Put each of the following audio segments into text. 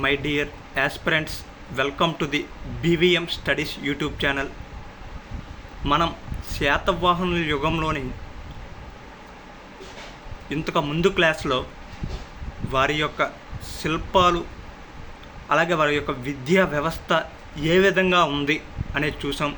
My dear aspirants, welcome to the BVM studies YouTube channel. మనం శాతవాహనుల యుగంలోని ఇంతకు ముందు క్లాస్లో వారి యొక్క శిల్పాలు అలాగే వారి యొక్క విద్యా వ్యవస్థ ఏ విధంగా ఉంది అనేది చూసాం.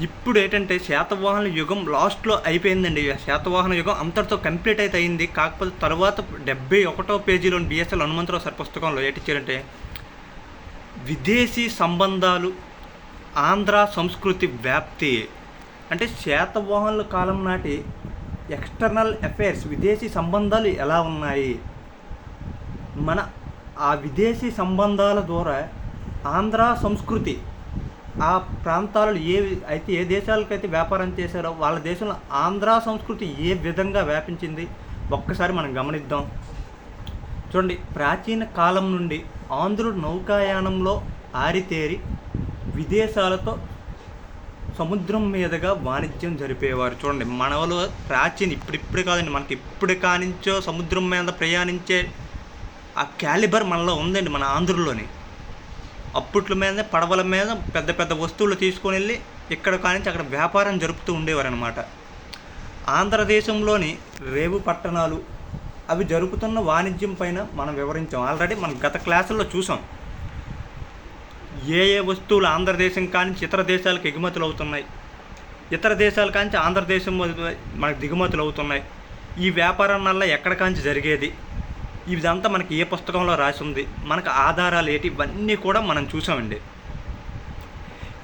ఇప్పుడు ఏంటంటే శాతవాహనుల యుగం లాస్ట్లో అయిపోయిందండి. శాతవాహన యుగం అంతటితో కంప్లీట్ అయితే అయింది. కాకపోతే తర్వాత 71వ పేజీలోని బిఎస్ఎల్ హనుమంతరావు సార్ పుస్తకంలో ఏంటిచ్చారంటే విదేశీ సంబంధాలు, ఆంధ్ర సంస్కృతి వ్యాప్తి. అంటే శాతవాహనుల కాలం నాటి ఎక్స్టర్నల్ అఫైర్స్, విదేశీ సంబంధాలు ఎలా ఉన్నాయి, మన ఆ విదేశీ సంబంధాల ద్వారా ఆంధ్ర సంస్కృతి, ఆ ప్రాంతాలలో ఏ దేశాలకైతే వ్యాపారం చేశారో వాళ్ళ దేశంలో ఆంధ్ర సంస్కృతి ఏ విధంగా వ్యాపించింది ఒక్కసారి మనం గమనిద్దాం. చూడండి, ప్రాచీన కాలం నుండి ఆంధ్రుడు నౌకాయానంలో ఆరితేరి విదేశాలతో సముద్రం మీదుగా వాణిజ్యం జరిపేవారు. చూడండి, మన వాళ్ళు ఇప్పుడు కాదండి, మనకి ఇప్పుడు కానించో సముద్రం మీద ప్రయాణించే ఆ క్యాలిబర్ మనలో ఉందండి, మన ఆంధ్రుల్లోని. అప్పట్ల మీద పడవల మీద పెద్ద పెద్ద వస్తువులు తీసుకొని వెళ్ళి ఇక్కడ కానించి అక్కడ వ్యాపారం జరుపుతూ ఉండేవారు అనమాట. ఆంధ్రదేశంలోని రేవు పట్టణాలు అవి జరుపుతున్న వాణిజ్యం పైన మనం వివరించాం. ఆల్రెడీ మనం గత క్లాసుల్లో చూసాం ఏ వస్తువులు ఆంధ్రదేశం కానించి ఇతర దేశాలకు ఎగుమతులు అవుతున్నాయి, ఇతర దేశాల కాంచి ఆంధ్రదేశం మనకు దిగుమతులు అవుతున్నాయి, ఈ వ్యాపారం వల్ల ఎక్కడ కాంచి జరిగేది, ఇదంతా మనకి ఏ పుస్తకంలో రాసి ఉంది, మనకు ఆధారాలు ఏంటి, ఇవన్నీ కూడా మనం చూసామండి.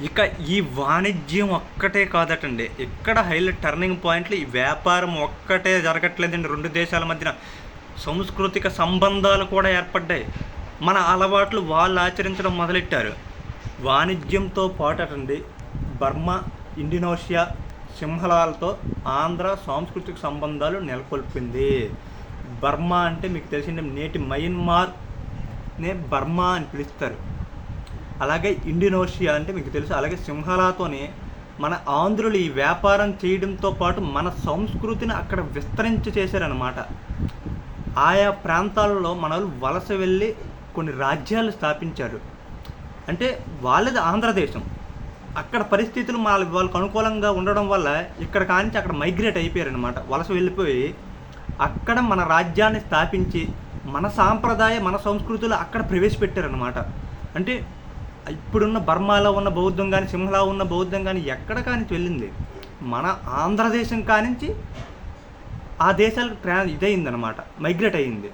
ఇక ఈ వాణిజ్యం ఒక్కటే కాదటండి, ఇక్కడ హైలైట్ టర్నింగ్ పాయింట్లు ఈ వ్యాపారం ఒక్కటే జరగట్లేదండి. రెండు దేశాల మధ్యన సాంస్కృతిక సంబంధాలు కూడా ఏర్పడ్డాయి. మన అలవాట్లు వాళ్ళు ఆచరించడం మొదలెట్టారు. వాణిజ్యంతో పాటండి బర్మా, ఇండోనేషియా, సింహళాలతో ఆంధ్ర సాంస్కృతిక సంబంధాలు నెలకొల్పింది. బర్మా అంటే మీకు తెలిసిందే, నేటి మయన్మార్నే బర్మా అని పిలుస్తారు. అలాగే ఇండోనేషియా అంటే మీకు తెలుసు. అలాగే సింహళతోనే మన ఆంధ్రులు ఈ వ్యాపారం చేయడంతో పాటు మన సంస్కృతిని అక్కడ విస్తరించి చేశారనమాట. ఆయా ప్రాంతాలలో మన వాళ్ళు వలస వెళ్ళి కొన్ని రాజ్యాలు స్థాపించారు. అంటే వాళ్ళది ఆంధ్రదేశం, అక్కడ పరిస్థితులు వాళ్ళకు అనుకూలంగా ఉండడం వల్ల ఇక్కడ కానించి అక్కడ మైగ్రేట్ అయిపోయారనమాట. వలస వెళ్ళిపోయి అక్కడ మన రాజ్యాన్ని స్థాపించి మన సాంప్రదాయ, మన సంస్కృతులు అక్కడ ప్రవేశపెట్టారనమాట. అంటే ఇప్పుడున్న బర్మాలో ఉన్న బౌద్ధం కానీ, సింహళలో ఉన్న బౌద్ధం కానీ ఎక్కడ కానించి వెళ్ళింది మన ఆంధ్రదేశం కానించి ఆ దేశాలకు ఇదయిందనమాట, మైగ్రేట్ అయ్యింది.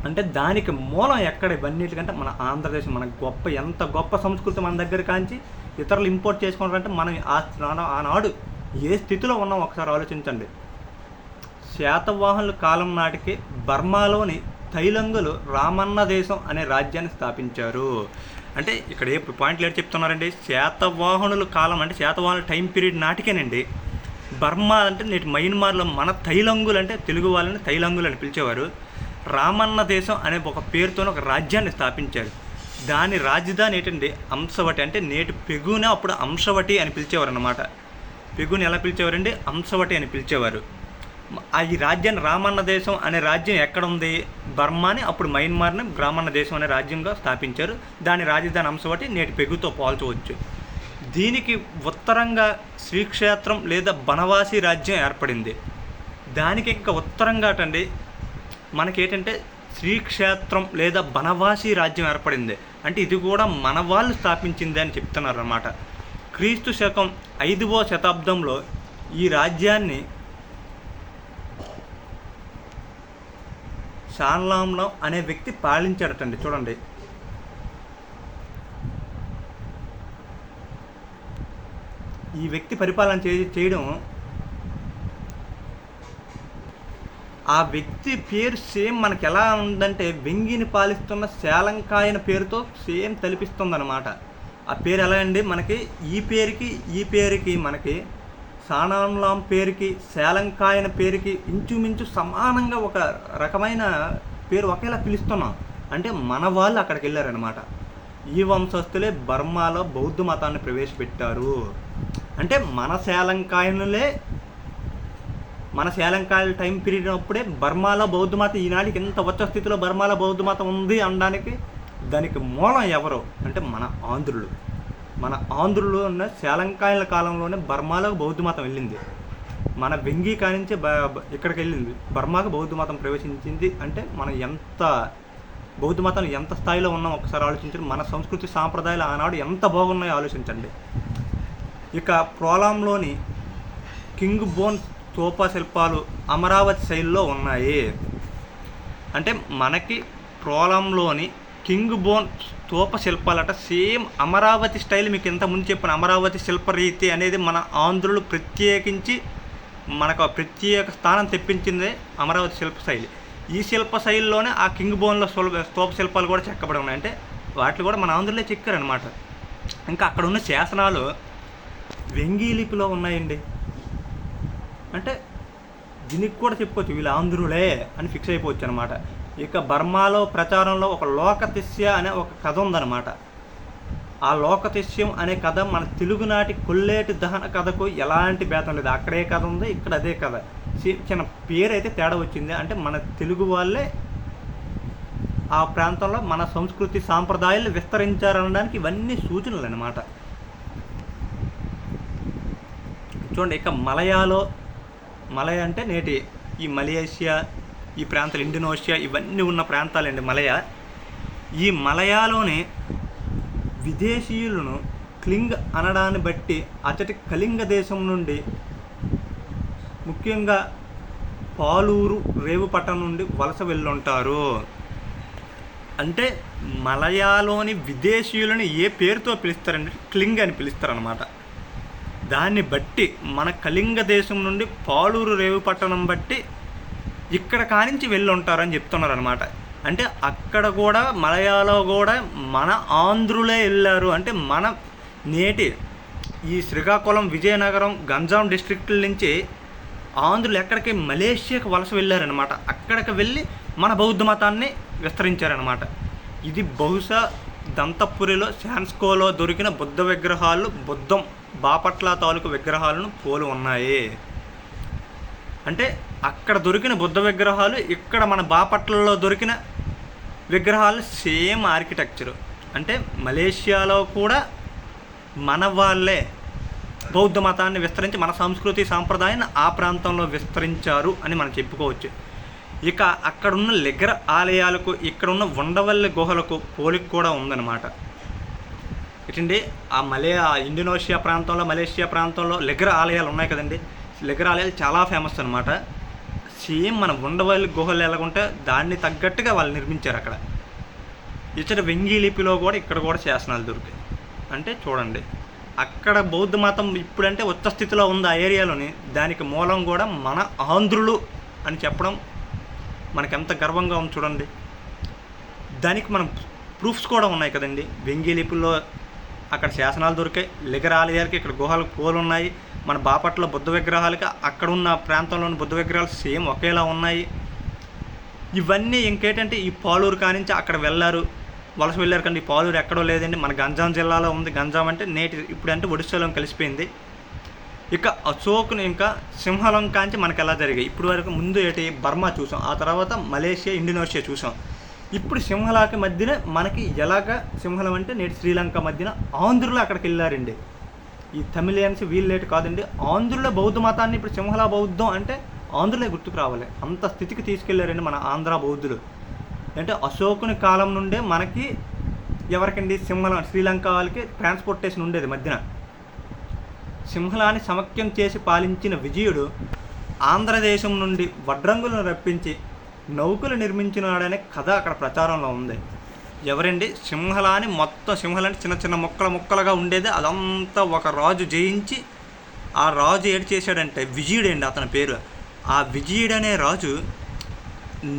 అంటే దానికి మూలం ఎక్కడ ఇవన్నిటికంటే మన ఆంధ్రదేశం. మన ఎంత గొప్ప సంస్కృతి మన దగ్గర కాంచి ఇతరులు ఇంపోర్ట్ చేసుకుంటారంటే మనం ఆనాడు ఏ స్థితిలో ఉన్నాం ఒకసారి ఆలోచించండి. శాతవాహనుల కాలం నాటికి బర్మాలోని తైలంగులు రామన్న దేశం అనే రాజ్యాన్ని స్థాపించారు. అంటే ఇక్కడ ఏ పాయింట్లు ఏంటి చెప్తున్నారండి, శాతవాహనుల కాలం అంటే శాతవాహనుల టైం పీరియడ్ నాటికేనండి. బర్మా అంటే నేటి మయన్మార్లో మన తైలంగులు అంటే తెలుగు వాళ్ళని తైలంగులు అని పిలిచేవారు. రామన్న దేశం అనే ఒక పేరుతో ఒక రాజ్యాన్ని స్థాపించారు. దాని రాజధాని ఏంటండి అంశవటి. అంటే నేటి పెగునే అప్పుడు అంశవటి అని పిలిచేవారు అన్నమాట. పెగుని ఎలా పిలిచేవారండి, అంశవటి అని పిలిచేవారు. ఈ రాజ్యాన్ని రామన్న దేశం అనే రాజ్యం ఎక్కడ ఉంది, బర్మాని అప్పుడు మయన్మార్ని రామన్న దేశం అనే రాజ్యంగా స్థాపించారు. దాని రాజధాని అంశవటి, నేటి పెగుతో పోల్చవచ్చు. దీనికి ఉత్తరంగా శ్రీక్షేత్రం లేదా బనవాసి రాజ్యం ఏర్పడింది. దానికి ఇంకా ఉత్తరంగా అటండి మనకేంటంటే శ్రీక్షేత్రం లేదా బనవాసి రాజ్యం ఏర్పడింది. అంటే ఇది కూడా మన వాళ్ళు స్థాపించింది అని చెప్తున్నారు అన్నమాట. క్రీస్తు శకం 5వ శతాబ్దంలో ఈ రాజ్యాన్ని షాన్లాంలో అనే వ్యక్తి పాలించాడటండి. చూడండి, ఈ వ్యక్తి పరిపాలన చేయడం, ఆ వ్యక్తి పేరు సేమ్ మనకి ఎలా ఉందంటే వెంగిని పాలిస్తున్న శాలంకాయన పేరుతో సేమ్ తలిపిస్తుందన్నమాట. ఆ పేరు ఎలా అండి, మనకి ఈ పేరుకి మనకి సానాంలాం పేరుకి శాలంకాయన పేరుకి ఇంచుమించు సమానంగా ఒక రకమైన పేరు ఒకేలా పిలుస్తున్నాం. అంటే మన వాళ్ళు అక్కడికి వెళ్ళారనమాట. ఈ వంశస్థులే బర్మాలో బౌద్ధ మతాన్ని ప్రవేశపెట్టారు. అంటే మన శాలంకాయనులే మన శ్రీలంకాల టైం పీరియడ్ అప్పుడే బర్మాలో బౌద్ధ మతం ఈనాటికి ఇంత వచ్చ స్థితిలో బర్మాలో బౌద్ధ మతం ఉంది అనడానికి దానికి మూలం ఎవరు అంటే మన ఆంధ్రులు. మన ఆంధ్రులు ఉన్న శ్రీలంకాయల కాలంలోనే బర్మాలో బౌద్ధ మతం వెళ్ళింది. మన వెంగి కానించి ఇక్కడికి వెళ్ళింది, బర్మాకు బౌద్ధ మతం ప్రవేశించింది. అంటే మనం ఎంత బౌద్ధ మతం ఎంత స్థాయిలో ఉన్నాం ఒకసారి ఆలోచించండి. మన సంస్కృతి సాంప్రదాయాలు ఆనాడు ఎంత బాగున్నాయో ఆలోచించండి. ఇక ప్రోలాంలోని కింగ్ బోన్ స్తూప శిల్పాలు అమరావతి శైలిలో ఉన్నాయి. అంటే మనకి ప్రోలాంలోని కింగ్ బోన్ స్తూప శిల్పాలట సేమ్ అమరావతి స్టైల్. మీకు ఇంతకుముందు చెప్పిన అమరావతి శిల్పరీతి అనేది మన ఆంధ్రులు ప్రత్యేకించి మనకు ప్రత్యేక స్థానం తెప్పించిందే అమరావతి శిల్ప శైలి. ఈ శిల్ప శైలిలోనే ఆ కింగ్ బోన్లో స్తూప శిల్పాలు కూడా చెక్కబడి ఉన్నాయి. అంటే వాటిని కూడా మన ఆంధ్రులే చెక్కారనమాట. ఇంకా అక్కడ ఉన్న శాసనాలు వెంగీ లిపిలో ఉన్నాయండి. అంటే దీనికి కూడా చెప్పుకోవచ్చు వీళ్ళు ఆంధ్రులే అని ఫిక్స్ అయిపోవచ్చు అనమాట. ఇక బర్మాలో ప్రచారంలో ఒక లోకతిస్య అనే ఒక కథ ఉందన్నమాట. ఆ లోకతిస్యం అనే కథ మన తెలుగునాటి కొల్లేటి దహన కథకు ఎలాంటి భేదం లేదు. అక్కడే కథ ఉంది, ఇక్కడ అదే కథ. చిన్న పేరు అయితే తేడా వచ్చింది. అంటే మన తెలుగు వాళ్ళే ఆ ప్రాంతంలో మన సంస్కృతి సాంప్రదాయాలు విస్తరించారనడానికి ఇవన్నీ సూచనలు అన్నమాట. చూడండి, ఇక మలయ అంటే నేటి ఈ మలేషియా, ఈ ప్రాంతాలు ఇండోనేషియా ఇవన్నీ ఉన్న ప్రాంతాలండి మలయ. ఈ మలయాలోనే విదేశీయులను క్లింగ్ అనడాన్ని బట్టి అచ్చటి కళింగ దేశం నుండి ముఖ్యంగా పాలూరు రేవుపట్టణం నుండి వలస వెళ్ళుంటారు. అంటే మలయాలోని విదేశీయులను ఏ పేరుతో పిలుస్తారంటే క్లింగ్ అని పిలుస్తారనమాట. దాన్ని బట్టి మన కళింగ దేశం నుండి పాలూరు రేవుపట్టణం బట్టి ఇక్కడ కానించి వెళ్ళి ఉంటారని చెప్తున్నారు అనమాట. అంటే అక్కడ కూడా మలయాలో కూడా మన ఆంధ్రులే వెళ్ళారు. అంటే మన నేటి ఈ శ్రీకాకుళం, విజయనగరం, గంజాం డిస్ట్రిక్ట్ల నుంచి ఆంధ్రులు ఎక్కడికి మలేషియాకి వలస వెళ్ళారనమాట. అక్కడికి వెళ్ళి మన బౌద్ధ మతాన్ని విస్తరించారనమాట. ఇది బహుశా దంతపురిలో శాన్స్కోలో దొరికిన బుద్ధ విగ్రహాలు బుద్ధం బాపట్ల తాలూకు విగ్రహాలను పోలి ఉన్నాయి. అంటే అక్కడ దొరికిన బుద్ధ విగ్రహాలు ఇక్కడ మన బాపట్లలో దొరికిన విగ్రహాలు సేమ్ ఆర్కిటెక్చరు. అంటే మలేషియాలో కూడా మన వాళ్ళే బౌద్ధ మతాన్ని విస్తరించి మన సంస్కృతి సాంప్రదాయాన్ని ఆ ప్రాంతంలో విస్తరించారు అని మనం చెప్పుకోవచ్చు. ఇక అక్కడున్న లిగర ఆలయాలకు ఇక్కడున్న ఉండవల్లి గుహలకు పోలిక కూడా ఉందన్నమాట. ఏంటండి ఆ ఇండోనేషియా ప్రాంతంలో, మలేషియా ప్రాంతంలో లిగర ఆలయాలు ఉన్నాయి కదండి. లిగర ఆలయాలు చాలా ఫేమస్ అనమాట. సేమ్ మన ఉండవల్లి గుహలు ఎలాగుంటే దాన్ని తగ్గట్టుగా వాళ్ళు నిర్మించారు అక్కడ. ఇచ్చట వెంగీ లిపిలో కూడా ఇక్కడ కూడా శాసనాలు దొరికాయి. అంటే చూడండి, అక్కడ బౌద్ధ మతం ఇప్పుడంటే ఉచ్చ స్థితిలో ఉంది ఆ ఏరియాలోని. దానికి మూలం కూడా మన ఆంధ్రులు అని చెప్పడం మనకెంత గర్వంగా ఉంది చూడండి. దానికి మనం ప్రూఫ్స్ కూడా ఉన్నాయి కదండి. వెంగీ లిపిలో అక్కడ శాసనాలు దొరికాయి, లిగర ఆలయాలకి ఇక్కడ గుహలకు పోలు ఉన్నాయి. మన బాపట్ల బుద్ధ విగ్రహాలకి అక్కడ ఉన్న ప్రాంతంలోని బుద్ధ విగ్రహాలు సేమ్ ఒకేలా ఉన్నాయి. ఇవన్నీ ఇంకేంటంటే ఈ పాలూరు కానించి అక్కడ వలస వెళ్ళారు కానీ ఈ పాలూరు ఎక్కడో లేదండి, మన గంజాం జిల్లాలో ఉంది. గంజాం అంటే ఇప్పుడంటే ఒడిస్సాలో కలిసిపోయింది. ఇక అశోక్ని ఇంకా సింహలం కాంచి మనకి ఎలా జరిగాయి ఇప్పుడు వరకు. ముందు బర్మా చూసాం, ఆ తర్వాత మలేషియా, ఇండోనేషియా చూసాం. ఇప్పుడు సింహలాకి మధ్యన మనకి ఎలాగ సింహలం అంటే నేటి శ్రీలంక మధ్యన ఆంధ్రులు అక్కడికి వెళ్ళారండి. ఈ తమిళియన్స్ వీళ్ళేటి కాదండి, ఆంధ్రుల బౌద్ధ మతాన్ని ఇప్పుడు సింహలా బౌద్ధం అంటే ఆంధ్రులే గుర్తుకు రావాలి. అంత స్థితికి తీసుకెళ్లారండి మన ఆంధ్ర బౌద్ధులు. అంటే అశోకుని కాలం నుండే మనకి ఎవరికండి సింహలం, శ్రీలంక వాళ్ళకి ట్రాన్స్పోర్టేషన్ ఉండేది మధ్యన. సింహలాన్ని సమఖ్యం చేసి పాలించిన విజయుడు ఆంధ్రదేశం నుండి వడ్రంగులను రప్పించి నౌకలు నిర్మించినాడనే కథ అక్కడ ప్రచారంలో ఉంది. ఎవరండి సింహలాన్ని మొత్తం సింహలాన్ని చిన్న చిన్న ముక్కలుగా ఉండేది. అదంతా ఒక రాజు జయించి ఆ రాజు ఏడు చేశాడంటే విజయుడండి అతని పేరు. ఆ విజయుడు అనే రాజు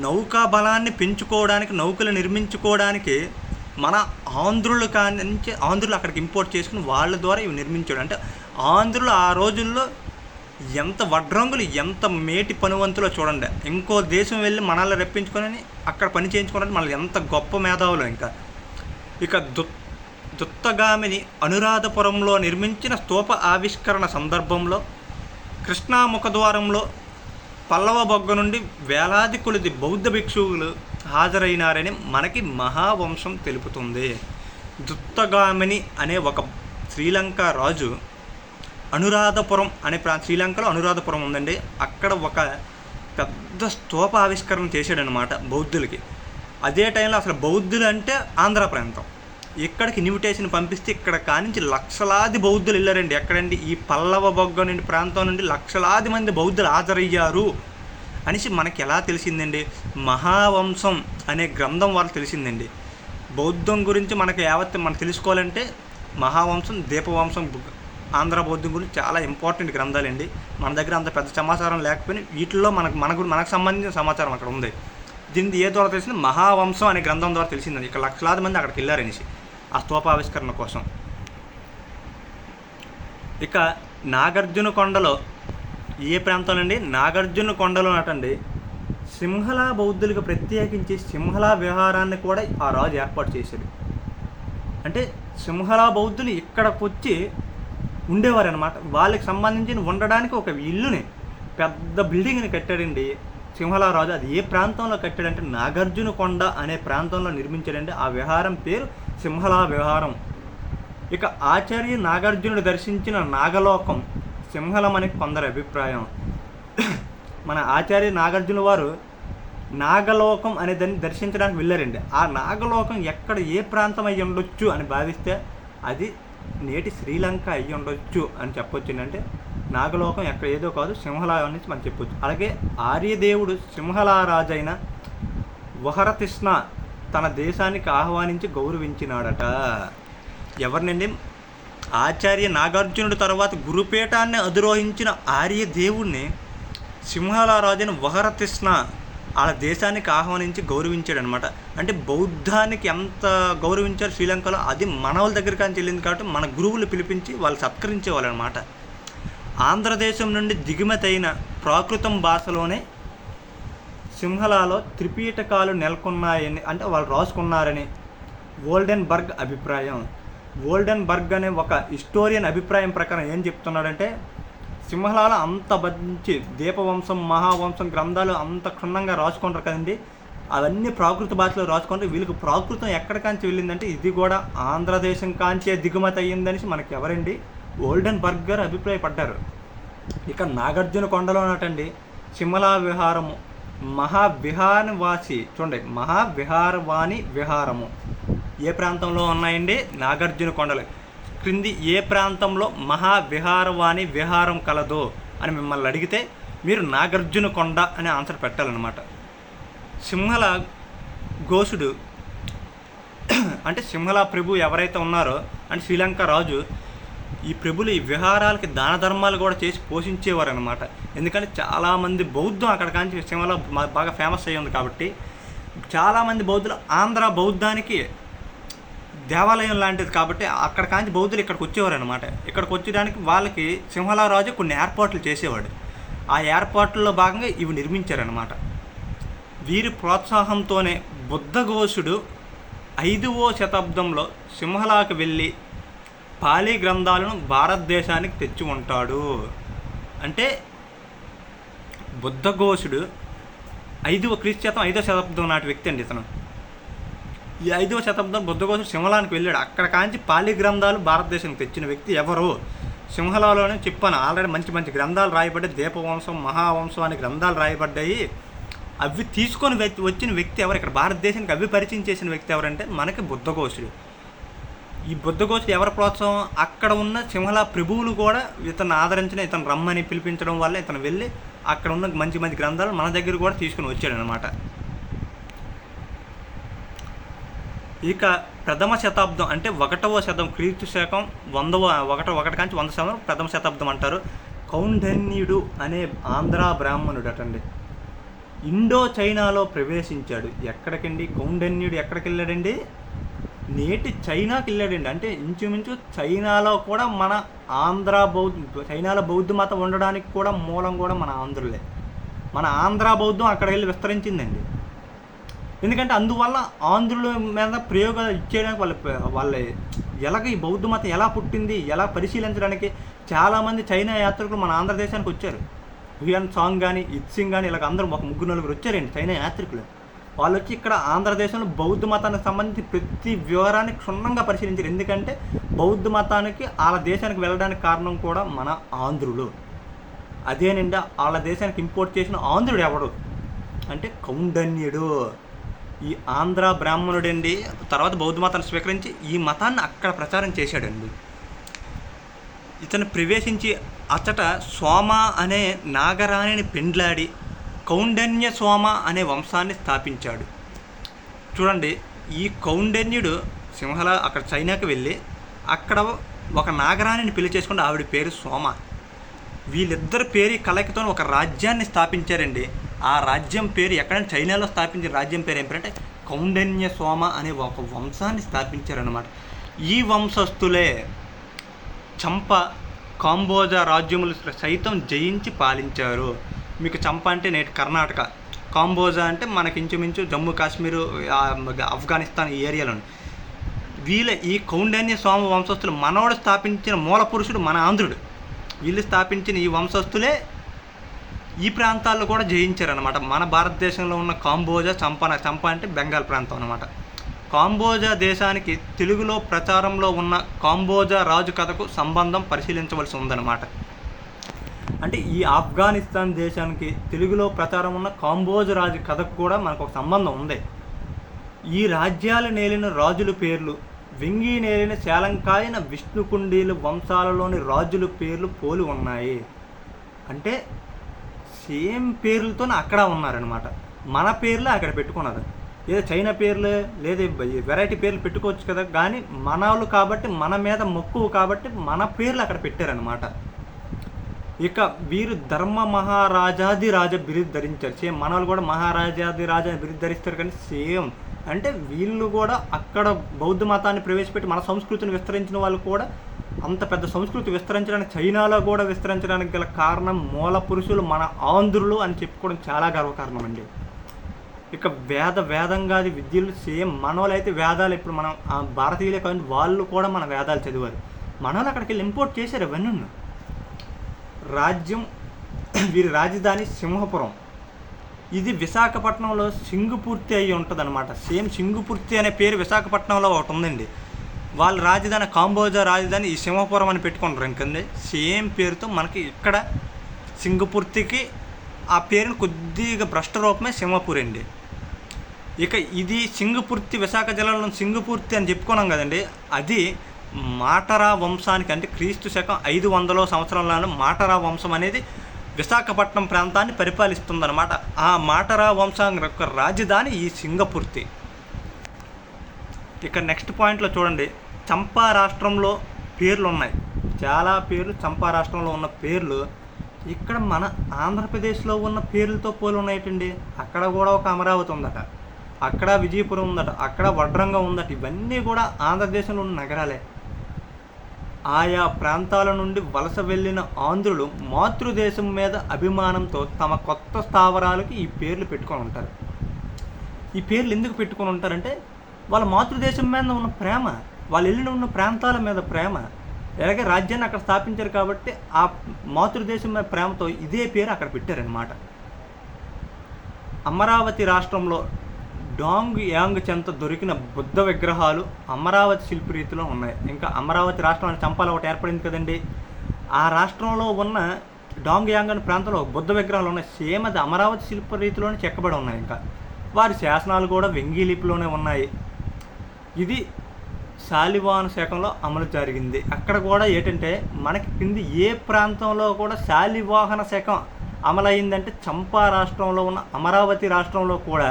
నౌకా బలాన్ని పెంచుకోవడానికి, నౌకలు నిర్మించుకోవడానికి మన ఆంధ్రులు కానించి ఆంధ్రులు అక్కడికి ఇంపోర్ట్ చేసుకుని వాళ్ళ ద్వారా ఇవి నిర్మించాడు. అంటే ఆంధ్రులు ఆ రోజుల్లో ఎంత వడ్రంగులు, ఎంత మేటి పనివంతులో చూడండి. ఇంకో దేశం వెళ్ళి మనల్ని రప్పించుకొని అక్కడ పని చేయించుకోవడానికి మనల్ని ఎంత గొప్ప మేధావులు. ఇక దుత్తగామిని అనురాధపురంలో నిర్మించిన స్తూప ఆవిష్కరణ సందర్భంలో కృష్ణా ముఖద్వారంలో పల్లవ బొగ్గ నుండి వేలాది కొలది బౌద్ధ భిక్షువులు హాజరైనారని మనకి మహావంశం తెలుపుతుంది. దుత్తగామిని అనే ఒక శ్రీలంక రాజు అనురాధపురం అనే శ్రీలంకలో అనురాధపురం ఉందండి. అక్కడ ఒక పెద్ద స్తూప ఆవిష్కరణ చేశాడనమాట బౌద్ధులకి. అదే టైంలో అసలు బౌద్ధులు అంటే ఆంధ్ర ప్రాంతం. ఇక్కడికి ఇన్విటేషన్ పంపిస్తే ఇక్కడ కానించి లక్షలాది బౌద్ధులు వెళ్ళారండి. ఎక్కడండి? ఈ పల్లవ బొగ్గ నుండి ప్రాంతం నుండి లక్షలాది మంది బౌద్ధులు హాజరయ్యారు అనేసి మనకి ఎలా తెలిసిందండి? మహావంశం అనే గ్రంథం వాళ్ళు తెలిసిందండి. బౌద్ధం గురించి మనకు మనం తెలుసుకోవాలంటే మహావంశం, దీపవంశం, ఆంధ్ర బౌద్ధం గురించి చాలా ఇంపార్టెంట్ గ్రంథాలండి. మన దగ్గర అంత పెద్ద సమాచారం లేకపోయినా వీటిల్లో మనకు సంబంధించిన సమాచారం అక్కడ ఉంది. దీన్ని ఏ ద్వారా తెలిసింది? మహావంశం అనే గ్రంథం ద్వారా తెలిసిందండి. ఇక్కడ లక్షలాది మంది అక్కడికి వెళ్ళారనేసి ఆ స్తూపావిష్కరణ కోసం. ఇక నాగార్జున కొండలో ఏ ప్రాంతంలో అండి? నాగార్జున కొండలో నటండి సింహళ బౌద్ధులకు ప్రత్యేకించి సింహళ విహారాన్ని కూడా ఆ రాజు ఏర్పాటు చేశాడు. అంటే సింహళ బౌద్ధులు ఇక్కడికి వచ్చి ఉండేవారు అనమాట. వాళ్ళకి సంబంధించిన ఉండడానికి ఒక ఇల్లుని, పెద్ద బిల్డింగ్ని కట్టాడండి సింహళ రాజు. అది ఏ ప్రాంతంలో కట్టాడంటే నాగార్జున కొండ అనే ప్రాంతంలో నిర్మించాడండి. ఆ విహారం పేరు సింహళ విహారం. ఇక ఆచార్య నాగార్జునుడు దర్శించిన నాగలోకం సింహళం అని కొందరి అభిప్రాయం. మన ఆచార్య నాగార్జున వారు నాగలోకం అనే దాన్ని దర్శించడానికి వెళ్ళారండి. ఆ నాగలోకం ఎక్కడ ఏ ప్రాంతం అయ్యి ఉండొచ్చు అని భావిస్తే అది నేటి శ్రీలంక అయ్యి ఉండొచ్చు అని చెప్పొచ్చు. అంటే నాగలోకం ఎక్కడ ఏదో కాదు, సింహళ నుంచి మనం చెప్పొచ్చు. అలాగే ఆర్యదేవుడు సింహళ రాజైన వహరతిష్ణ తన దేశానికి ఆహ్వానించి గౌరవించినాడట. ఎవరినండి? ఆచార్య నాగార్జునుడు తర్వాత గురుపీఠాన్ని అధిరోహించిన ఆర్యదేవుడిని సింహళ రాజైన వహరతిష్ణ వాళ్ళ దేశానికి ఆహ్వానించి గౌరవించాడనమాట. అంటే బౌద్ధానికి ఎంత గౌరవించారు శ్రీలంకలో, అది మన వాళ్ళ దగ్గర కానీ చెల్లింది కాబట్టి మన గురువులు పిలిపించి వాళ్ళు సత్కరించేవాళ్ళు అనమాట. ఆంధ్రదేశం నుండి దిగుమతి అయిన ప్రాకృతం భాషలోనే సింహళలో త్రిపీఠకాలు నెలకొన్నాయని, అంటే వాళ్ళు రాసుకున్నారని వోల్డెన్బర్గ్ అభిప్రాయం. వోల్డెన్బర్గ్ అనే ఒక హిస్టోరియన్ అభిప్రాయం ప్రకారం ఏం చెప్తున్నాడంటే సింహళలో అంత మంచి దీపవంశం, మహావంశం గ్రంథాలు అంత క్షుణ్ణంగా రాసుకుంటారు కదండి, అవన్నీ ప్రాకృత భాషలో రాసుకుంటారు. వీళ్ళకి ప్రాకృతం ఎక్కడ కాంచి వెళ్ళిందంటే ఇది కూడా ఆంధ్రదేశం కాంచే దిగుమతి అయ్యిందనేసి మనకి ఎవరండి? వోల్డెన్బర్గ్ గారు అభిప్రాయపడ్డారు. ఇక నాగార్జున కొండలో నాటండి సింహళ విహారము మహావిహారవాసి, చూడండి మహావిహారవాణి విహారము ఏ ప్రాంతంలో ఉన్నాయండి? నాగార్జున కొండలు క్రింది ఏ ప్రాంతంలో మహావిహారవాణి విహారం కలదో అని మిమ్మల్ని అడిగితే మీరు నాగార్జున కొండ అనే ఆన్సర్ పెట్టాలన్నమాట. సింహళ ఘోషుడు అంటే సింహళ ప్రభు ఎవరైతే ఉన్నారో అంటే శ్రీలంక రాజు, ఈ ప్రభులు ఈ విహారాలకి దాన ధర్మాలు కూడా చేసి పోషించేవారు అనమాట. ఎందుకంటే చాలామంది బౌద్ధం అక్కడ కాంచి సింహళ బాగా ఫేమస్ అయ్యి ఉంది కాబట్టి చాలామంది బౌద్ధులు ఆంధ్ర బౌద్ధానికి దేవాలయం లాంటిది కాబట్టి అక్కడ కాంచి బౌద్ధులు ఇక్కడికి వచ్చేవారు అనమాట. ఇక్కడికి వచ్చేదానికి వాళ్ళకి సింహళ రాజు కొన్ని ఏర్పాట్లు చేసేవాడు. ఆ ఏర్పాట్లలో భాగంగా ఇవి నిర్మించారనమాట. వీరి ప్రోత్సాహంతోనే బుద్ధఘోషుడు 5వ శతాబ్దంలో సింహళకు వెళ్ళి పాలీ గ్రంథాలను భారతదేశానికి తెచ్చి ఉంటాడు. అంటే బుద్ధఘోషుడు 5వ శతాబ్దం నాటి వ్యక్తి అండి ఇతను. ఈ 5వ శతాబ్దం బుద్ధఘోషుడు సింహళానికి వెళ్ళాడు. అక్కడ కాంచి పాలీ గ్రంథాలు భారతదేశానికి తెచ్చిన వ్యక్తి ఎవరు? సింహళలోనే చెప్పాను ఆల్రెడీ మంచి మంచి గ్రంథాలు రాయబడ్డాయి. దీపవంశం, మహావంశం అనే గ్రంథాలు రాయబడ్డాయి. అవి తీసుకొని వచ్చిన వ్యక్తి ఎవరు? ఇక్కడ భారతదేశానికి అవి పరిచయం చేసిన వ్యక్తి ఎవరంటే మనకి బుద్ధఘోషుడు. ఈ బుద్ధఘోషుడు ఎవరి ప్రోత్సాహం? అక్కడ ఉన్న సింహళ ప్రభువులు కూడా ఇతను ఆదరించిన, ఇతను రమ్మని పిలిపించడం వల్ల ఇతను వెళ్ళి అక్కడ ఉన్న మంచి మంచి గ్రంథాలు మన దగ్గర కూడా తీసుకుని వచ్చాడు అనమాట. ఇక ప్రథమ శతాబ్దం అంటే 1వ శతం క్రీస్తు శకం 100 కాంచి 100 సంవత్సరం ప్రథమ శతాబ్దం అంటారు. కౌండన్యుడు అనే ఆంధ్ర బ్రాహ్మణుడు అటండి ఇండో చైనాలో ప్రవేశించాడు. ఎక్కడికండి? కౌండన్యుడు ఎక్కడికి వెళ్ళాడండి? నేటి చైనాకి వెళ్ళాడండి. అంటే ఇంచుమించు చైనాలో కూడా మన చైనాలో బౌద్ధ మతం ఉండడానికి కూడా మూలం కూడా మన ఆంధ్రులే. మన ఆంధ్ర బౌద్ధం అక్కడ వెళ్ళి విస్తరించిందండి. ఎందుకంటే అందువల్ల ఆంధ్రుల మీద ప్రయోగాలు ఇచ్చేయడానికి వాళ్ళ ఎలాగ ఈ బౌద్ధ మతం ఎలా పుట్టింది ఎలా పరిశీలించడానికి చాలామంది చైనా యాత్రికులు మన ఆంధ్రదేశానికి వచ్చారు. హ్యుయన్ సాంగ్ కానీ ఇత్సింగ్ కానీ ఇలాగ అందరూ ఒక ముగ్గురు నలుగురు వచ్చారండి చైనా యాత్రికులు. వాళ్ళు వచ్చి ఇక్కడ ఆంధ్రదేశంలో బౌద్ధ మతానికి సంబంధించి ప్రతి వివరాన్ని క్షుణ్ణంగా పరిశీలించారు. ఎందుకంటే బౌద్ధ మతానికి వాళ్ళ దేశానికి వెళ్ళడానికి కారణం కూడా మన ఆంధ్రులు. అదేనండి వాళ్ళ దేశానికి ఇంపోర్ట్ చేసిన ఆంధ్రుడు ఎవడు అంటే కౌండన్యుడు. ఈ ఆంధ్ర బ్రాహ్మణుడండి తర్వాత బౌద్ధ మతాన్ని స్వీకరించి ఈ మతాన్ని అక్కడ ప్రచారం చేశాడండి. ఇతను ప్రవేశించి అచ్చట సోమ అనే నాగరాణిని పెండ్లాడి కౌండన్య సోమ అనే వంశాన్ని స్థాపించాడు. చూడండి, ఈ కౌండన్యుడు సింహళ అక్కడ చైనాకి వెళ్ళి అక్కడ ఒక నాగరాణిని పెళ్లి చేసుకుంటే ఆవిడ పేరు సోమ. వీళ్ళిద్దరి పేరు కలయికతో ఒక రాజ్యాన్ని స్థాపించారండి. ఆ రాజ్యం పేరు ఎక్కడైనా చైనాలో స్థాపించిన రాజ్యం పేరు ఏమిటంటే కౌండన్య సోమ అనే ఒక వంశాన్ని స్థాపించారన్నమాట. ఈ వంశస్థులే చంప కాంబోజా రాజ్యములు సైతం జయించి పాలించారు. మీకు చంప అంటే నేటి కర్ణాటక, కాంబోజా అంటే మనకి ఇంచుమించు జమ్మూ కాశ్మీరు, ఆఫ్ఘనిస్తాన్ ఈ ఏరియాలో. ఈ కౌండన్య సోమ వంశస్థులు మనోడు స్థాపించిన మూల పురుషుడు మన ఆంధ్రుడు. వీళ్ళు స్థాపించిన ఈ వంశస్థులే ఈ ప్రాంతాల్లో కూడా జయించారనమాట. మన భారతదేశంలో ఉన్న కాంబోజా, చంప అంటే బెంగాల్ ప్రాంతం అనమాట. కాంబోజా దేశానికి తెలుగులో ప్రచారంలో ఉన్న కాంబోజా రాజు కథకు సంబంధం పరిశీలించవలసి ఉందన్నమాట. అంటే ఈ ఆఫ్ఘనిస్తాన్ దేశానికి తెలుగులో ప్రచారం ఉన్న కాంబోజా రాజు కథకు కూడా మనకు ఒక సంబంధం ఉంది. ఈ రాజ్యాలు నేలిన రాజుల పేర్లు వెంగి నేలిన శాలంకాయన విష్ణుకుండీలు వంశాలలోని రాజుల పేర్లు పోలి ఉన్నాయి. అంటే సేమ్ పేర్లతో అక్కడ ఉన్నారనమాట. మన పేర్లు అక్కడ పెట్టుకున్నారు. ఏదో చైనా పేర్లు లేదా వెరైటీ పేర్లు పెట్టుకోవచ్చు కదా, కానీ మన వాళ్ళు కాబట్టి మన మీద మక్కువ కాబట్టి మన పేర్లు అక్కడ పెట్టారనమాట. ఇక వీరు ధర్మ మహారాజాది రాజ బిరుదు ధరించారు. సేమ్ మన వాళ్ళు కూడా మహారాజాది రాజా బిరుదు ధరిస్తారు, కానీ సేమ్ అంటే వీళ్ళు కూడా అక్కడ బౌద్ధ మతాన్ని ప్రవేశపెట్టి మన సంస్కృతిని విస్తరించిన వాళ్ళు కూడా అంత పెద్ద సంస్కృతి విస్తరించడానికి చైనాలో కూడా విస్తరించడానికి గల కారణం మూల పురుషులు మన ఆంధ్రులు అని చెప్పుకోవడం చాలా గర్వకారణం అండి. ఇక వేదంగాది విద్యలు సేమ్ మనోళ్ళు అయితే వేదాలు ఇప్పుడు మనం భారతీయులే కాదు వాళ్ళు కూడా మన వేదాలు చదివారు. మనోళ్ళు అక్కడికి వెళ్ళి ఇంపోర్ట్ చేశారు ఇవన్నీ. రాజ్యం వీరి రాజధాని సింహపురం. ఇది విశాఖపట్నంలో సింగుపూర్తి అయ్యి ఉంటుంది అనమాట. సేమ్ సింగుపూర్తి అనే పేరు విశాఖపట్నంలో ఒకటి ఉందండి. వాళ్ళ రాజధాని కాంబోజా రాజధాని ఈ సింహపురం అని పెట్టుకుంటారు. ఇంకండి సేమ్ పేరుతో మనకి ఇక్కడ సింగపూర్తికి ఆ పేరుని కొద్దిగా భ్రష్ట రూపమే సింగపూర్ అండి. ఇక ఇది సింగపూర్తి విశాఖ జిల్లాలో సింగపూర్తి అని చెప్పుకున్నాం కదండి. అది మాటరా వంశానికి అంటే క్రీస్తు శకం 500వ సంవత్సరంలో మాటరా వంశం అనేది విశాఖపట్నం ప్రాంతాన్ని పరిపాలిస్తుందన్నమాట. ఆ మాటరా వంశం యొక్క రాజధాని ఈ సింగపూర్తి. ఇక నెక్స్ట్ పాయింట్లో చూడండి, చంపా రాష్ట్రంలో పేర్లు ఉన్నాయి. చాలా పేర్లు చంపా రాష్ట్రంలో ఉన్న పేర్లు ఇక్కడ మన ఆంధ్రప్రదేశ్లో ఉన్న పేర్లతో పోలి ఉన్నాయటండి. అక్కడ కూడా ఒక అమరావతి ఉందట, అక్కడ విజయపురం ఉందట, అక్కడ వడ్రంగం ఉందట. ఇవన్నీ కూడా ఆంధ్రదేశంలో ఉన్న నగరాలే. ఆయా ప్రాంతాల నుండి వలస వెళ్ళిన ఆంధ్రులు మాతృదేశం మీద అభిమానంతో తమ కొత్త స్థావరాలకి ఈ పేర్లు పెట్టుకొని ఉంటారు. ఈ పేర్లు ఎందుకు పెట్టుకొని ఉంటారంటే వాళ్ళ మాతృదేశం మీద ఉన్న ప్రేమ, వాళ్ళు వెళ్ళిన ఉన్న ప్రాంతాల మీద ప్రేమ. ఎలాగే రాజ్యాన్ని అక్కడ స్థాపించారు కాబట్టి ఆ మాతృదేశం మీద ప్రేమతో ఇదే పేరు అక్కడ పెట్టారనమాట. అమరావతి రాష్ట్రంలో డాంగ్ యాంగ్ చెంత దొరికిన బుద్ధ విగ్రహాలు అమరావతి శిల్పరీతిలో ఉన్నాయి. ఇంకా అమరావతి రాష్ట్రం అని చంపాల ఒకటి ఏర్పడింది కదండి. ఆ రాష్ట్రంలో ఉన్న డాంగ్ యాంగ్ అనే ప్రాంతంలో బుద్ధ విగ్రహాలు ఉన్నాయి. సేమ్ అది అమరావతి శిల్పరీతిలోనే చెక్కబడి ఉన్నాయి. ఇంకా వారి శాసనాలు కూడా వెంగి లిపిలోనే ఉన్నాయి. ఇది శాలివాహన శకంలో అమలు జరిగింది. అక్కడ కూడా ఏంటంటే మనకి కింది ఏ ప్రాంతంలో కూడా శాలివాహన శకం అమలైందంటే చంపా రాష్ట్రంలో ఉన్న అమరావతి రాష్ట్రంలో కూడా,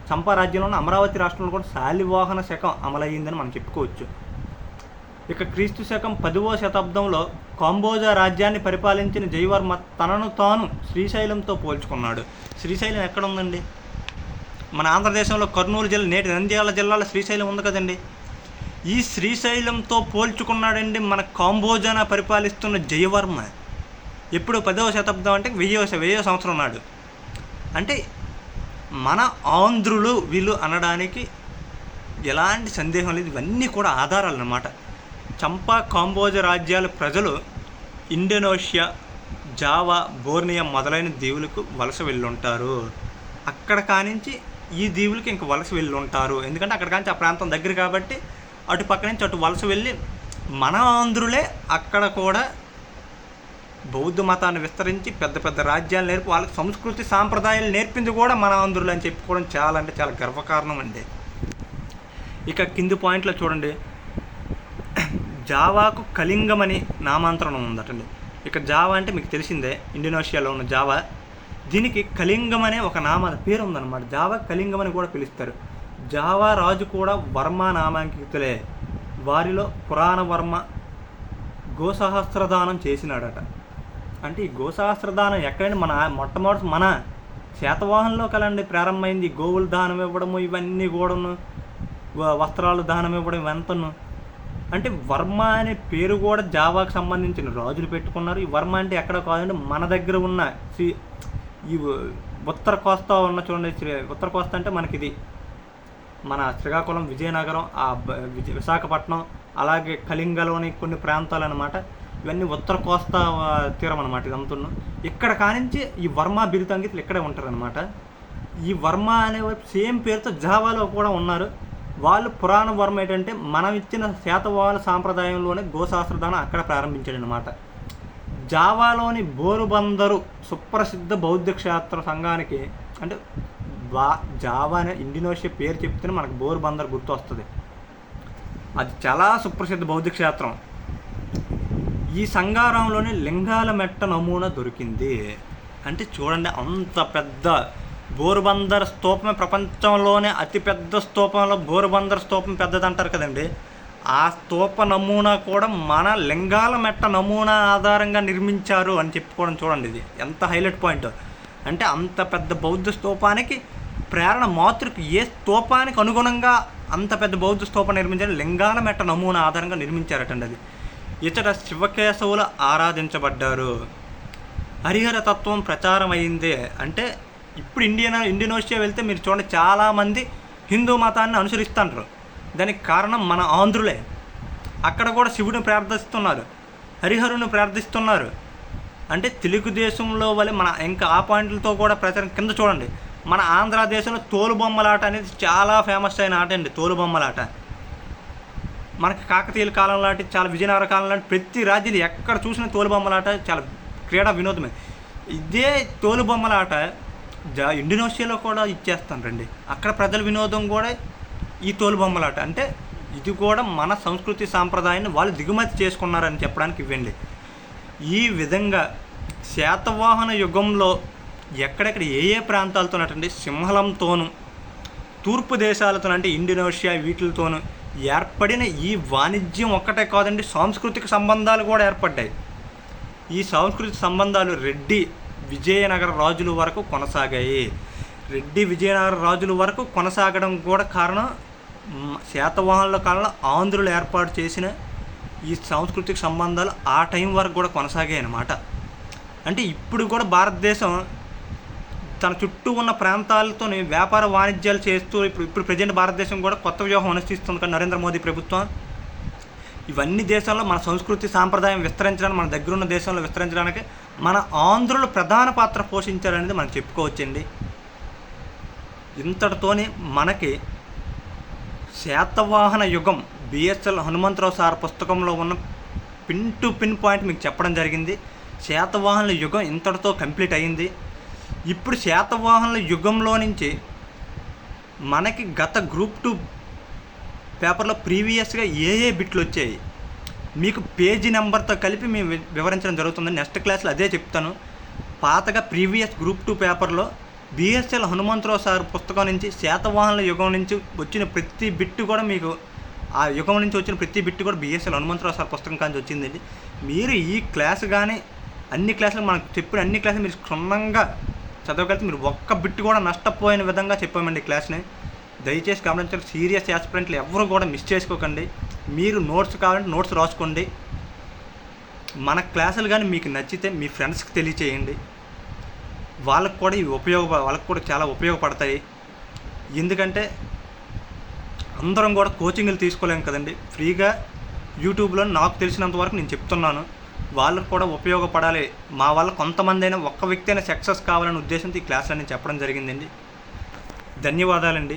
చంపా రాజ్యంలో ఉన్న అమరావతి రాష్ట్రంలో కూడా శాలివాహన శకం అమలయ్యిందని మనం చెప్పుకోవచ్చు. ఇక క్రీస్తు శకం 10వ శతాబ్దంలో కాంబోజా రాజ్యాన్ని పరిపాలించిన జయవర్మ తనను తాను శ్రీశైలంతో పోల్చుకున్నాడు. శ్రీశైలం ఎక్కడ ఉందండి? మన ఆంధ్రదేశంలో కర్నూలు జిల్లా, నేటి నంద్యాల జిల్లాలో శ్రీశైలం ఉంది కదండి. ఈ శ్రీశైలంతో పోల్చుకున్నాడండి మన కాంబోజాను పరిపాలిస్తున్న జయవర్మ. ఎప్పుడు 10వ శతాబ్దం అంటే 1000వ సంవత్సరం నాడు. అంటే మన ఆంధ్రులు వీళ్ళు అనడానికి ఎలాంటి సందేహం లేదు. ఇవన్నీ కూడా ఆధారాలు అన్నమాట. చంపా కాంబోజా రాజ్యాల ప్రజలు ఇండోనేషియా, జావా, బోర్నియా మొదలైన దీవులకు వలస వెళ్ళుంటారు. అక్కడ కానించి ఈ దీవులకి ఇంక వలస వెళ్ళుంటారు. ఎందుకంటే అక్కడ కానించి ఆ ప్రాంతం దగ్గర కాబట్టి అటు పక్క నుంచి అటు వలస వెళ్ళి మన ఆంధ్రులే అక్కడ కూడా బౌద్ధ మతాన్ని విస్తరించి పెద్ద పెద్ద రాజ్యాలు నేర్పి వాళ్ళకి సంస్కృతి సాంప్రదాయాలు నేర్పింది కూడా మన ఆంధ్రులు అని చెప్పుకోవడం చాలా అంటే చాలా గర్వకారణం అండి. ఇక కింది పాయింట్లో చూడండి, జావాకు కళింగం అని నామాంతరం ఉందటండి. ఇక జావా అంటే మీకు తెలిసిందే, ఇండోనేషియాలో ఉన్న జావా. దీనికి కళింగం అనే ఒక పేరు ఉందన్నమాట. జావా కళింగం అని కూడా పిలుస్తారు. జావా రాజు కూడా వర్మ నామాంకితులే. వారిలో పురాణ వర్మ గోసహస్రదానం చేసినాడట. అంటే ఈ గోసహస్రదానం ఎక్కడైనా మొట్టమొదటి మన శాతవాహనంలో కలండి ప్రారంభమైంది. గోవులు దానం ఇవ్వడము, ఇవన్నీ కూడాను, వస్త్రాలు దానం ఇవ్వడం ఇవంతను. అంటే వర్మ అనే పేరు కూడా జావాకు సంబంధించిన రాజులు పెట్టుకున్నారు. ఈ వర్మ అంటే ఎక్కడ కాదంటే మన దగ్గర ఉన్న ఈ ఉత్తర కోస్తా ఉన్న చూడండి, ఉత్తర కోస్తా అంటే మనకి ఇది మన శ్రీకాకుళం, విజయనగరం, విశాఖపట్నం, అలాగే కళింగలోని కొన్ని ప్రాంతాలు అనమాట. ఇవన్నీ ఉత్తర కోస్తా తీరం అనమాట. ఇదంతా ఇక్కడ కానించి ఈ వర్మ బిరుదంగితులు ఇక్కడే ఉంటారనమాట. ఈ వర్మ అనే సేమ్ పేరుతో జావాలో కూడా ఉన్నారు. వాళ్ళు పురాణ వర్మ ఏంటంటే మనం ఇచ్చిన శాతవాహన సాంప్రదాయంలోనే గోశాస్త్రదానం అక్కడ ప్రారంభించాడు అనమాట. జావాలోని బోరుబందరు సుప్రసిద్ధ బౌద్ధ క్షేత్ర సంఘానికి, అంటే జావా అనే ఇండోనేషియా పేరు చెప్తేనే మనకు బోరుబందర్ గుర్తు వస్తుంది. అది చాలా సుప్రసిద్ధ బౌద్ధ క్షేత్రం. ఈ సంగారంలోని లింగాల మెట్ట నమూనా దొరికింది. అంటే చూడండి, అంత పెద్ద బోరుబందర్ స్తూపమే ప్రపంచంలోనే అతిపెద్ద స్తూపంలో బోరుబందర్ స్తూపం పెద్దది అంటారు కదండి. ఆ స్తూప నమూనా కూడా మన లింగాల మెట్ట నమూనా ఆధారంగా నిర్మించారు అని చెప్పుకోవడం చూడండి. ఇది ఎంత హైలైట్ పాయింట్. అంటే అంత పెద్ద బౌద్ధ స్తూపానికి ప్రేరణ మాతృకి ఏ స్తూపానికి అనుగుణంగా అంత పెద్ద బౌద్ధ స్తూపం నిర్మించారు, లింగాల మెట్ట నమూనా ఆధారంగా నిర్మించారటండి. అది ఇతర శివకేశవులు ఆరాధించబడ్డారు. హరిహర తత్వం ప్రచారం అయిందే. అంటే ఇప్పుడు ఇండోనేషియా వెళ్తే మీరు చూడండి, చాలామంది హిందూ మతాన్ని అనుసరిస్తుంటారు. దానికి కారణం మన ఆంధ్రులే. అక్కడ కూడా శివుడిని ప్రార్థిస్తున్నారు, హరిహరుని ప్రార్థిస్తున్నారు. అంటే తెలుగుదేశంలో వల్ల మన ఇంకా ఆ పాయింట్లతో కూడా ప్రచారం. కింద చూడండి, మన ఆంధ్రదేశంలో తోలుబొమ్మలాట అనేది చాలా ఫేమస్ అయిన ఆట అండి. తోలుబొమ్మలాట మనకి కాకతీయుల కాలం లాంటి, చాలా విజయనగర కాలం లాంటి ప్రతి రాజ్యాలు ఎక్కడ చూసిన తోలుబొమ్మలాట చాలా క్రీడా వినోదమే. ఇదే తోలుబొమ్మలాట ఇండోనేషియాలో కూడా ఇచ్చేస్తాను రండి. అక్కడ ప్రజల వినోదం కూడా ఈ తోలుబొమ్మలాట. అంటే ఇది కూడా మన సంస్కృతి సాంప్రదాయాన్ని వాళ్ళు దిగుమతి చేసుకున్నారని చెప్పడానికి ఇవ్వండి. ఈ విధంగా శాతవాహన యుగంలో ఎక్కడెక్కడ ఏ ప్రాంతాలతోనటండి, సింహలంతోనూ తూర్పు దేశాలతో అంటే ఇండోనేషియా వీటితోనూ ఏర్పడిన ఈ వాణిజ్యం ఒక్కటే కాదండి, సాంస్కృతిక సంబంధాలు కూడా ఏర్పడ్డాయి. ఈ సాంస్కృతిక సంబంధాలు రెడ్డి విజయనగర రాజుల వరకు కొనసాగాయి. రెడ్డి విజయనగర రాజుల వరకు కొనసాగడం కూడా కారణం శాతవాహనుల కాలంలో ఆంధ్రులు ఏర్పాటు చేసిన ఈ సాంస్కృతిక సంబంధాలు ఆ టైం వరకు కూడా కొనసాగాయి అన్నమాట. అంటే ఇప్పుడు కూడా భారతదేశం తన చుట్టూ ఉన్న ప్రాంతాలతో వ్యాపార వాణిజ్యాలు చేస్తూ ఇప్పుడు ప్రజెంట్ భారతదేశం కూడా కొత్త వ్యూహం అనుసరిస్తుంది కానీ నరేంద్ర మోదీ ప్రభుత్వం. ఇవన్నీ దేశాల్లో మన సంస్కృతి సాంప్రదాయం విస్తరించడానికి, మన దగ్గరున్న దేశంలో విస్తరించడానికి మన ఆంధ్రులు ప్రధాన పాత్ర పోషించారనేది మనం చెప్పుకోవచ్చండి. ఇంతటితోనే మనకి శాతవాహన యుగం బిఎస్ఎల్ హనుమంతరావు సార్ పుస్తకంలో ఉన్న పిన్ టు పిన్ పాయింట్ మీకు చెప్పడం జరిగింది. శాతవాహనుల యుగం ఇంతటితో కంప్లీట్ అయ్యింది. ఇప్పుడు శాతవాహనుల యుగంలో నుంచి మనకి గత గ్రూప్ 2 పేపర్లో ప్రీవియస్గా ఏ బిట్లు వచ్చాయి మీకు పేజీ నెంబర్తో కలిపి మేము వివరించడం జరుగుతుంది. నెక్స్ట్ క్లాస్లో అదే చెప్తాను. పాతగా ప్రీవియస్ గ్రూప్ 2 పేపర్లో బిఎస్ఎల్ హనుమంతరావు సార్ పుస్తకం నుంచి శాతవాహనుల యుగం నుంచి వచ్చిన ప్రతి బిట్టు కూడా మీకు, ఆ యుగం నుంచి వచ్చిన ప్రతి బిట్టు కూడా బిఎస్ఎల్ హనుమంతరావు సార్ పుస్తకం కానీ వచ్చిందండి. మీరు ఈ క్లాసు కానీ అన్ని క్లాసులు మనకు చెప్పిన అన్ని క్లాసులు మీరు క్షుణ్ణంగా చదవగలిగితే మీరు ఒక్క బిట్టు కూడా నష్టపోయిన విధంగా చెప్పామండి ఈ క్లాస్ని. దయచేసి గమనించాలి, సీరియస్ యాస్పిరెంట్లు ఎవరు కూడా మిస్ చేసుకోకండి. మీరు నోట్స్ కావాలంటే నోట్స్ రాసుకోండి. మన క్లాసులు కానీ మీకు నచ్చితే మీ ఫ్రెండ్స్కి తెలియచేయండి. వాళ్ళకు కూడా ఇవి వాళ్ళకు కూడా చాలా ఉపయోగపడతాయి. ఎందుకంటే అందరం కూడా కోచింగ్లు తీసుకోలేము కదండి. ఫ్రీగా యూట్యూబ్లో నాకు తెలిసినంత వరకు నేను చెప్తున్నాను. వాళ్ళకు కూడా ఉపయోగపడాలి, మా వల్ల కొంతమంది అయినా ఒక్క వ్యక్తి అయినా సక్సెస్ కావాలనే ఉద్దేశంతో ఈ క్లాసులన్నీ చెప్పడం జరిగిందండి. ధన్యవాదాలండి.